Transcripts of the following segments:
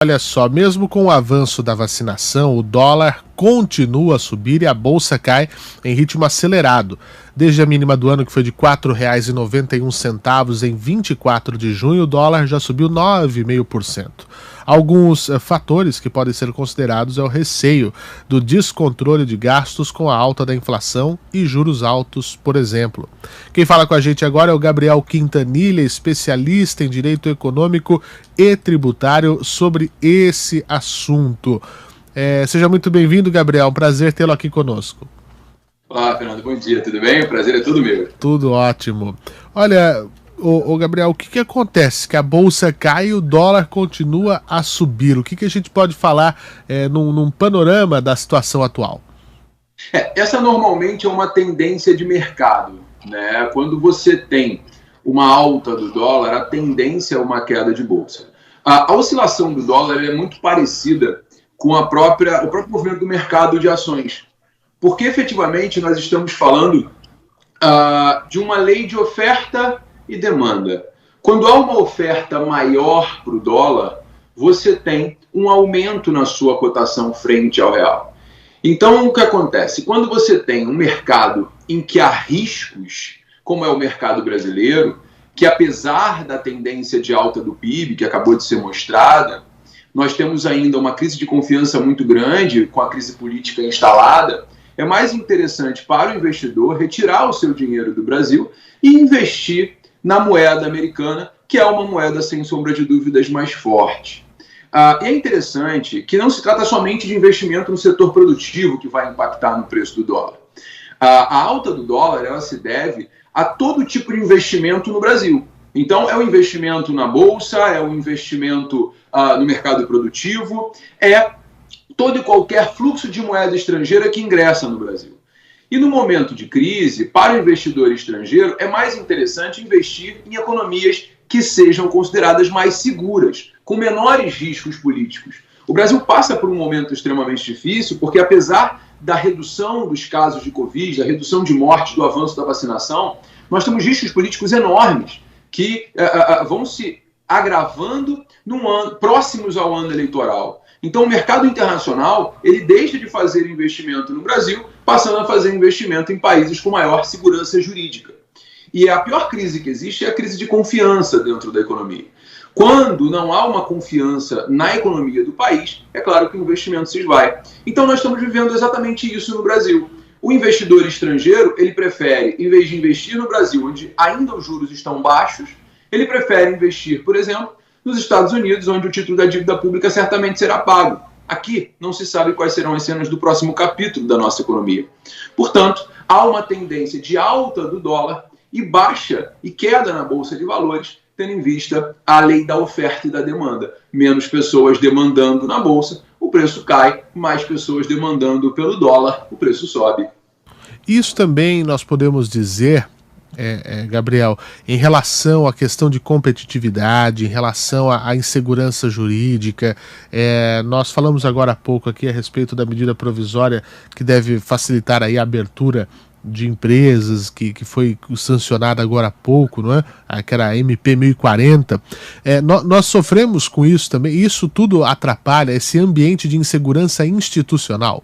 Olha só, mesmo com o avanço da vacinação, o dólar continua a subir e a bolsa cai em ritmo acelerado. Desde a mínima do ano, que foi de R$ 4,91, em 24 de junho, o dólar já subiu 9,5%. Alguns fatores que podem ser considerados é o receio do descontrole de gastos com a alta da inflação e juros altos, por exemplo. Quem fala com a gente agora é o Gabriel Quintanilha, especialista em direito econômico e tributário, sobre esse assunto. Seja muito bem-vindo, Gabriel. Um prazer tê-lo aqui conosco. Olá, Fernando. Bom dia. Tudo bem? O prazer é todo meu. Tudo ótimo. Olha, Gabriel, o que acontece? Que a bolsa cai e o dólar continua a subir. O que a gente pode falar num panorama da situação atual? Essa normalmente é uma tendência de mercado, né? Quando você tem uma alta do dólar, a tendência é uma queda de bolsa. A oscilação do dólar é muito parecida com o próprio movimento do mercado de ações, porque efetivamente nós estamos falando de uma lei de oferta e demanda. Quando há uma oferta maior para o dólar, você tem um aumento na sua cotação frente ao real. Então, o que acontece? Quando você tem um mercado em que há riscos, como é o mercado brasileiro, que apesar da tendência de alta do PIB, que acabou de ser mostrada, nós temos ainda uma crise de confiança muito grande, com a crise política instalada. É mais interessante para o investidor retirar o seu dinheiro do Brasil e investir na moeda americana, que é uma moeda, sem sombra de dúvidas, mais forte. E é interessante que não se trata somente de investimento no setor produtivo que vai impactar no preço do dólar. A alta do dólar, ela se deve a todo tipo de investimento no Brasil. Então, é o investimento na bolsa, é o investimento no mercado produtivo, é todo e qualquer fluxo de moeda estrangeira que ingressa no Brasil. E no momento de crise, para o investidor estrangeiro, é mais interessante investir em economias que sejam consideradas mais seguras, com menores riscos políticos. O Brasil passa por um momento extremamente difícil, porque apesar da redução dos casos de Covid, da redução de mortes, do avanço da vacinação, nós temos riscos políticos enormes que vão se agravando próximos ao ano eleitoral. Então, o mercado internacional, ele deixa de fazer investimento no Brasil, passando a fazer investimento em países com maior segurança jurídica. E a pior crise que existe é a crise de confiança dentro da economia. Quando não há uma confiança na economia do país, é claro que o investimento se esvai. Então, nós estamos vivendo exatamente isso no Brasil. O investidor estrangeiro, ele prefere, em vez de investir no Brasil, onde ainda os juros estão baixos, ele prefere investir, por exemplo, nos Estados Unidos, onde o título da dívida pública certamente será pago. Aqui não se sabe quais serão as cenas do próximo capítulo da nossa economia. Portanto, há uma tendência de alta do dólar e baixa e queda na Bolsa de Valores, tendo em vista a lei da oferta e da demanda. Menos pessoas demandando na Bolsa, o preço cai, mais pessoas demandando pelo dólar, o preço sobe. Isso também nós podemos dizer, Gabriel, em relação à questão de competitividade, em relação à insegurança jurídica. Nós falamos agora há pouco aqui a respeito da medida provisória que deve facilitar aí a abertura de empresas, que foi sancionada agora há pouco, não é? Que era a MP 1040. Nós sofremos com isso também. Isso tudo atrapalha esse ambiente de insegurança institucional?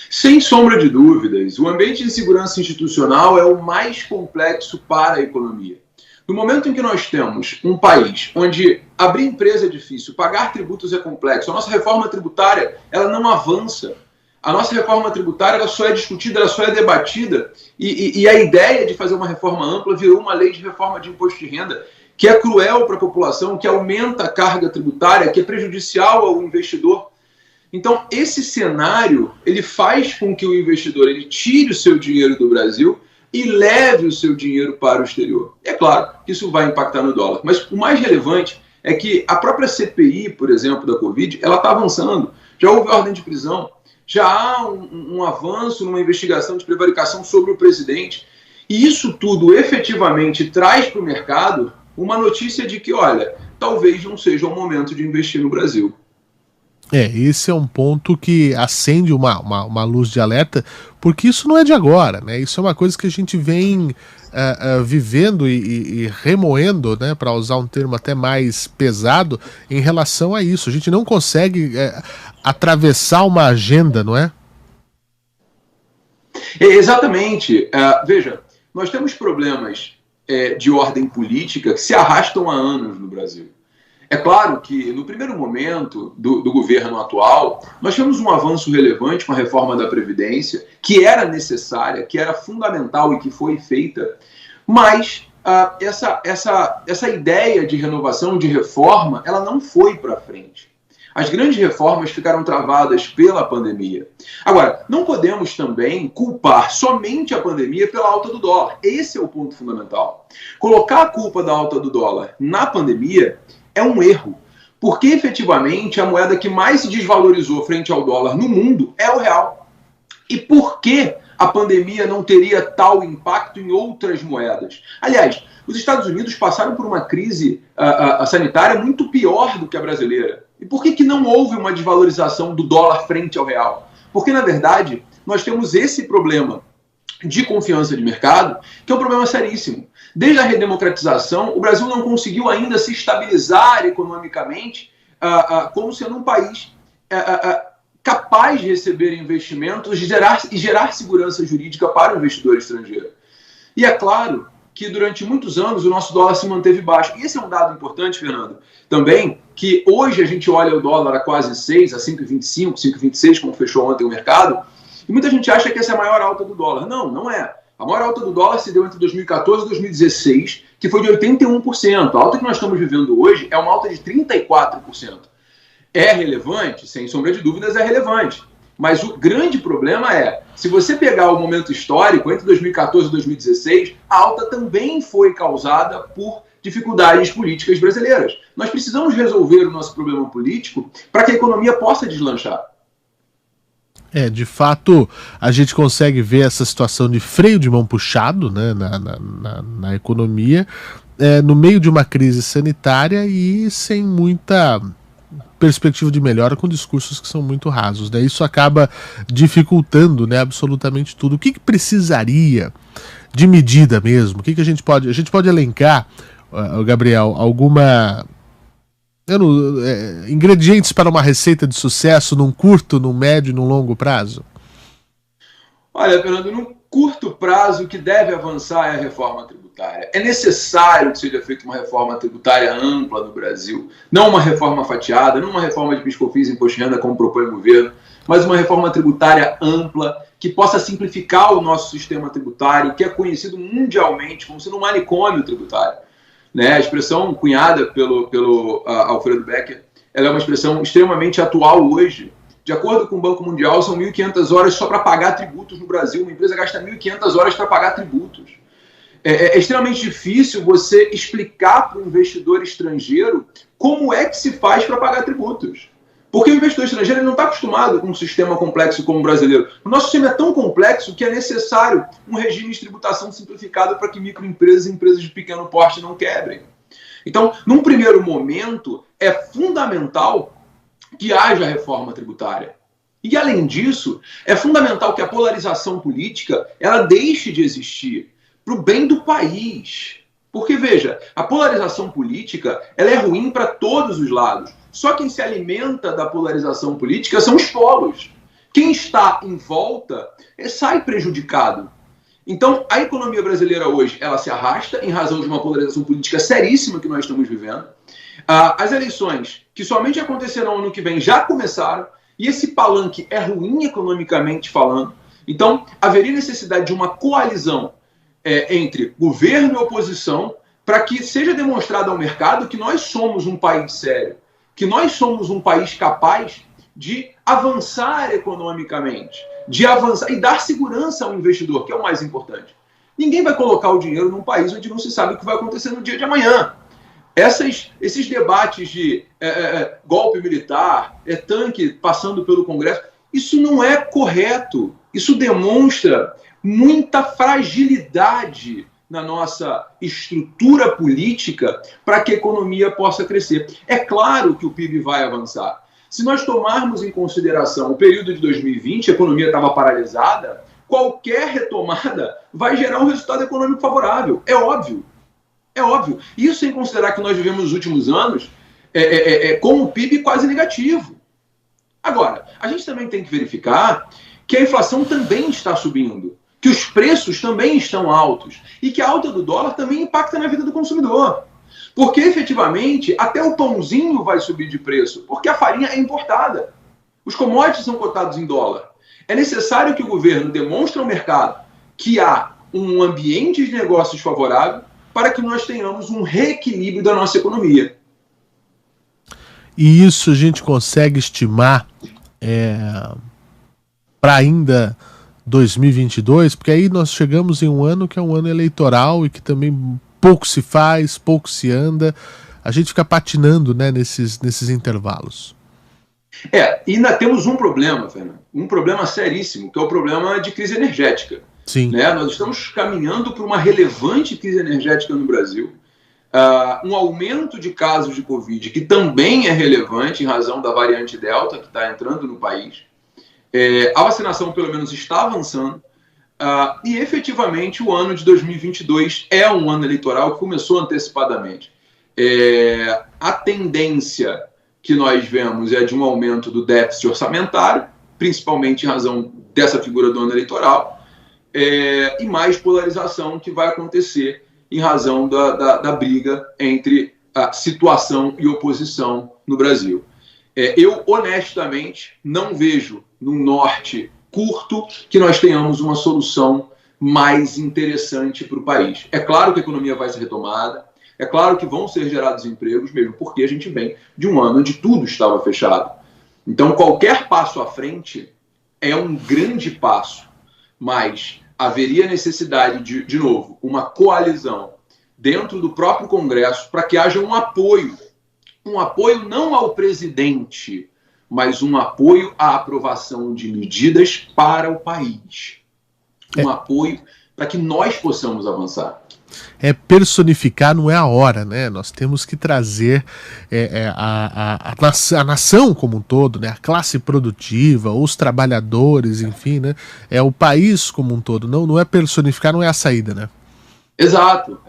Sem sombra de dúvidas, o ambiente de segurança institucional é o mais complexo para a economia. No momento em que nós temos um país onde abrir empresa é difícil, pagar tributos é complexo, a nossa reforma tributária ela não avança. A nossa reforma tributária ela só é discutida, ela só é debatida, e a ideia de fazer uma reforma ampla virou uma lei de reforma de imposto de renda que é cruel para a população, que aumenta a carga tributária, que é prejudicial ao investidor. Então, esse cenário, ele faz com que o investidor ele tire o seu dinheiro do Brasil e leve o seu dinheiro para o exterior. É claro que isso vai impactar no dólar, mas o mais relevante é que a própria CPI, por exemplo, da Covid, ela está avançando. Já houve ordem de prisão, já há um avanço numa investigação de prevaricação sobre o presidente. E isso tudo efetivamente traz para o mercado uma notícia de que, olha, talvez não seja o momento de investir no Brasil. Esse é um ponto que acende uma luz de alerta, porque isso não é de agora, né? Isso é uma coisa que a gente vem vivendo e remoendo, né? Para usar um termo até mais pesado, em relação a isso. A gente não consegue atravessar uma agenda, não é? Exatamente. Veja, nós temos problemas de ordem política que se arrastam há anos no Brasil. É claro que, no primeiro momento do governo atual, nós tivemos um avanço relevante com a reforma da Previdência, que era necessária, que era fundamental e que foi feita, mas essa ideia de renovação, de reforma, ela não foi para frente. As grandes reformas ficaram travadas pela pandemia. Agora, não podemos também culpar somente a pandemia pela alta do dólar. Esse é o ponto fundamental. Colocar a culpa da alta do dólar na pandemia é um erro, porque efetivamente a moeda que mais se desvalorizou frente ao dólar no mundo é o real. E por que a pandemia não teria tal impacto em outras moedas? Aliás, os Estados Unidos passaram por uma crise sanitária muito pior do que a brasileira. E por que não houve uma desvalorização do dólar frente ao real? Porque, na verdade, nós temos esse problema de confiança de mercado, que é um problema seríssimo. Desde a redemocratização, o Brasil não conseguiu ainda se estabilizar economicamente como sendo um país capaz de receber investimentos e gerar segurança jurídica para o investidor estrangeiro. E é claro que durante muitos anos o nosso dólar se manteve baixo. E esse é um dado importante, Fernando, também, que hoje a gente olha o dólar a quase 6, a 5,25, 5,26, como fechou ontem o mercado, e muita gente acha que essa é a maior alta do dólar. Não, não é. A maior alta do dólar se deu entre 2014 e 2016, que foi de 81%. A alta que nós estamos vivendo hoje é uma alta de 34%. É relevante? Sem sombra de dúvidas, é relevante. Mas o grande problema é, se você pegar o momento histórico, entre 2014 e 2016, a alta também foi causada por dificuldades políticas brasileiras. Nós precisamos resolver o nosso problema político para que a economia possa deslanchar. De fato, a gente consegue ver essa situação de freio de mão puxado, né, na economia, no meio de uma crise sanitária e sem muita perspectiva de melhora, com discursos que são muito rasos, né? Isso acaba dificultando, né, absolutamente tudo. O que precisaria de medida mesmo? O que a gente pode elencar, Gabriel, alguma ingredientes para uma receita de sucesso num curto, num médio e num longo prazo? Olha, Fernando, num curto prazo, o que deve avançar é a reforma tributária. É necessário que seja feita uma reforma tributária ampla no Brasil. Não uma reforma fatiada, não uma reforma de PIS/COFINS e imposto de renda, como propõe o governo, mas uma reforma tributária ampla que possa simplificar o nosso sistema tributário, que é conhecido mundialmente como sendo um manicômio tributário. Né? A expressão cunhada pelo Alfredo Becker, ela é uma expressão extremamente atual hoje. De acordo com o Banco Mundial, são 1.500 horas só para pagar tributos no Brasil. Uma empresa gasta 1.500 horas para pagar tributos. É extremamente difícil você explicar para o investidor estrangeiro como é que se faz para pagar tributos. Porque o investidor estrangeiro não está acostumado com um sistema complexo como o brasileiro. O nosso sistema é tão complexo que é necessário um regime de tributação simplificado para que microempresas e empresas de pequeno porte não quebrem. Então, num primeiro momento, é fundamental que haja reforma tributária. E, além disso, é fundamental que a polarização política ela deixe de existir para o bem do país. Porque, veja, a polarização política ela é ruim para todos os lados. Só quem se alimenta da polarização política são os polos. Quem está em volta sai prejudicado. Então, a economia brasileira hoje ela se arrasta em razão de uma polarização política seríssima que nós estamos vivendo. As eleições, que somente acontecerão ano que vem, já começaram, e esse palanque é ruim economicamente falando. Então, haveria necessidade de uma coalizão entre governo e oposição para que seja demonstrado ao mercado que nós somos um país sério, que nós somos um país capaz de avançar economicamente, de avançar e dar segurança ao investidor, que é o mais importante. Ninguém vai colocar o dinheiro num país onde não se sabe o que vai acontecer no dia de amanhã. Esses debates de golpe militar, tanque passando pelo Congresso, isso não é correto. Isso demonstra muita fragilidade na nossa estrutura política para que a economia possa crescer. É claro que o PIB vai avançar. Se nós tomarmos em consideração o período de 2020, a economia estava paralisada, qualquer retomada vai gerar um resultado econômico favorável. É óbvio. É óbvio. Isso sem considerar que nós vivemos nos últimos anos com o PIB quase negativo. Agora, a gente também tem que verificar que a inflação também está subindo, que os preços também estão altos e que a alta do dólar também impacta na vida do consumidor. Porque, efetivamente, até o pãozinho vai subir de preço, porque a farinha é importada. Os commodities são cotados em dólar. É necessário que o governo demonstre ao mercado que há um ambiente de negócios favorável para que nós tenhamos um reequilíbrio da nossa economia. E isso a gente consegue estimar para ainda 2022, porque aí nós chegamos em um ano que é um ano eleitoral e que também pouco se faz, pouco se anda. A gente fica patinando, né, nesses intervalos. E ainda temos um problema, Fernando, um problema seríssimo, que é o problema de crise energética. Sim. Né? Nós estamos caminhando para uma relevante crise energética no Brasil, um aumento de casos de Covid, que também é relevante em razão da variante Delta, que está entrando no país. A vacinação, pelo menos, está avançando, e efetivamente o ano de 2022 é um ano eleitoral que começou antecipadamente. A tendência que nós vemos é de um aumento do déficit orçamentário, principalmente em razão dessa figura do ano eleitoral, e mais polarização que vai acontecer em razão da briga entre a situação e oposição no Brasil. Eu, honestamente, não vejo no norte curto que nós tenhamos uma solução mais interessante para o país. É claro que a economia vai ser retomada, é claro que vão ser gerados empregos, mesmo porque a gente vem de um ano onde tudo estava fechado. Então, qualquer passo à frente é um grande passo, mas haveria necessidade de novo, uma coalizão dentro do próprio Congresso para que haja um apoio não ao presidente, mas um apoio à aprovação de medidas para o país. Um apoio para que nós possamos avançar. Personificar não é a hora, né? Nós temos que trazer a nação como um todo, né? A classe produtiva, os trabalhadores, enfim, né? É o país como um todo. Não é personificar, não é a saída, né? Exato.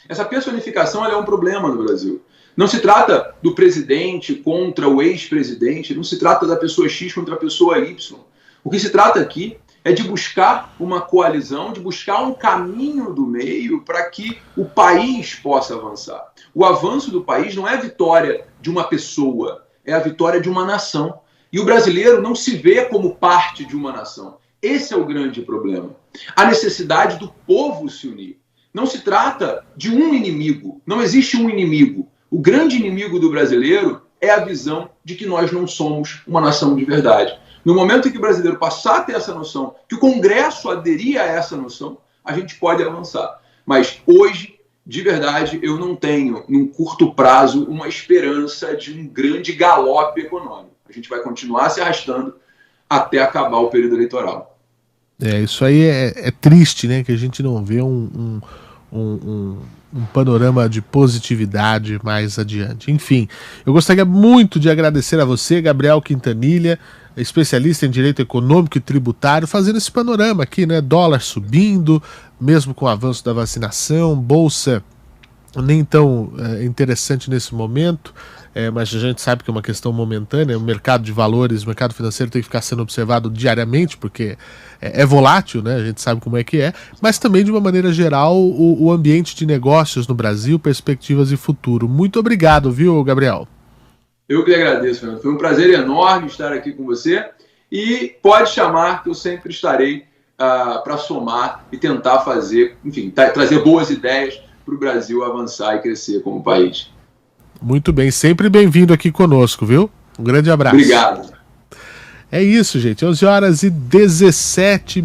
Essa personificação é um problema no Brasil. Não se trata do presidente contra o ex-presidente, não se trata da pessoa X contra a pessoa Y. O que se trata aqui é de buscar uma coalizão, de buscar um caminho do meio para que o país possa avançar. O avanço do país não é a vitória de uma pessoa, é a vitória de uma nação. E o brasileiro não se vê como parte de uma nação. Esse é o grande problema. A necessidade do povo se unir. Não se trata de um inimigo, não existe um inimigo. O grande inimigo do brasileiro é a visão de que nós não somos uma nação de verdade. No momento em que o brasileiro passar a ter essa noção, que o Congresso aderir a essa noção, a gente pode avançar. Mas hoje, de verdade, eu não tenho, num curto prazo, uma esperança de um grande galope econômico. A gente vai continuar se arrastando até acabar o período eleitoral. Isso aí é triste, né? Que a gente não vê um panorama de positividade mais adiante. Enfim, eu gostaria muito de agradecer a você, Gabriel Quintanilha, especialista em direito econômico e tributário, fazendo esse panorama aqui, né? Dólar subindo, mesmo com o avanço da vacinação, bolsa nem tão interessante nesse momento, mas a gente sabe que é uma questão momentânea. O mercado de valores, o mercado financeiro tem que ficar sendo observado diariamente, porque é volátil, né? A gente sabe como é que é, mas também de uma maneira geral o ambiente de negócios no Brasil, perspectivas e futuro. Muito obrigado, viu, Gabriel? Eu que agradeço, Fernando. Foi um prazer enorme estar aqui com você e pode chamar que eu sempre estarei para somar e tentar fazer, enfim, trazer boas ideias para o Brasil avançar e crescer como país. Muito bem, sempre bem-vindo aqui conosco, viu? Um grande abraço. Obrigado. É isso, gente. 11h17